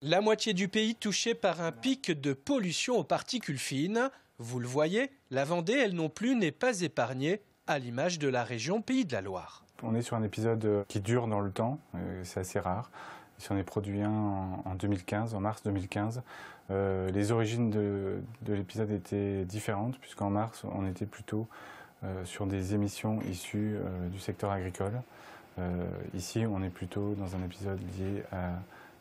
La moitié du pays touché par un pic de pollution aux particules fines. Vous le voyez, la Vendée, elle non plus, n'est pas épargnée, à l'image de la région Pays de la Loire. On est sur un épisode qui dure dans le temps, c'est assez rare. Il s'en est produit un en 2015, en mars 2015. Les origines de l'épisode étaient différentes, puisqu'en mars, on était plutôt sur des émissions issues du secteur agricole. Ici, on est plutôt dans un épisode lié à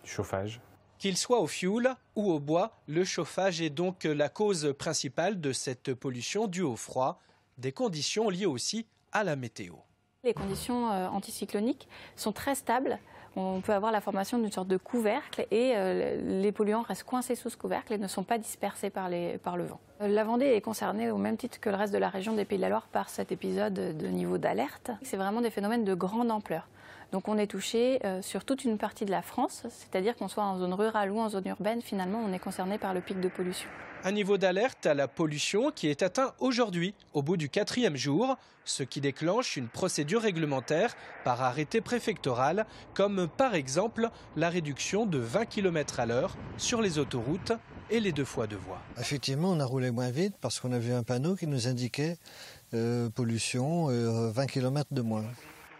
du chauffage. Qu'il soit au fioul ou au bois, le chauffage est donc la cause principale de cette pollution due au froid, des conditions liées aussi à la météo. Les conditions anticycloniques sont très stables. On peut avoir la formation d'une sorte de couvercle et les polluants restent coincés sous ce couvercle et ne sont pas dispersés par le vent. La Vendée est concernée au même titre que le reste de la région des Pays de la Loire par cet épisode de niveau d'alerte. C'est vraiment des phénomènes de grande ampleur. Donc on est touché sur toute une partie de la France, c'est-à-dire qu'on soit en zone rurale ou en zone urbaine, finalement on est concerné par le pic de pollution. Un niveau d'alerte à la pollution qui est atteint aujourd'hui, au bout du 4e jour, ce qui déclenche une procédure réglementaire par arrêté préfectoral, comme par exemple la réduction de 20 km/h sur les autoroutes et les 2x2 voies. Effectivement, on a roulé moins vite parce qu'on a vu un panneau qui nous indiquait pollution 20 km de moins.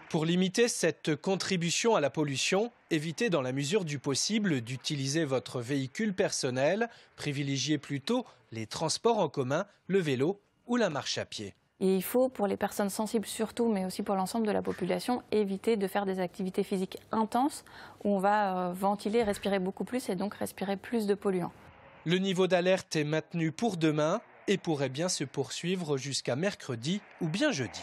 Pour limiter cette contribution à la pollution, évitez dans la mesure du possible d'utiliser votre véhicule personnel, privilégiez plutôt les transports en commun, le vélo ou la marche à pied. Et il faut, pour les personnes sensibles surtout, mais aussi pour l'ensemble de la population, éviter de faire des activités physiques intenses où on va ventiler, respirer beaucoup plus et donc respirer plus de polluants. Le niveau d'alerte est maintenu pour demain et pourrait bien se poursuivre jusqu'à mercredi ou bien jeudi.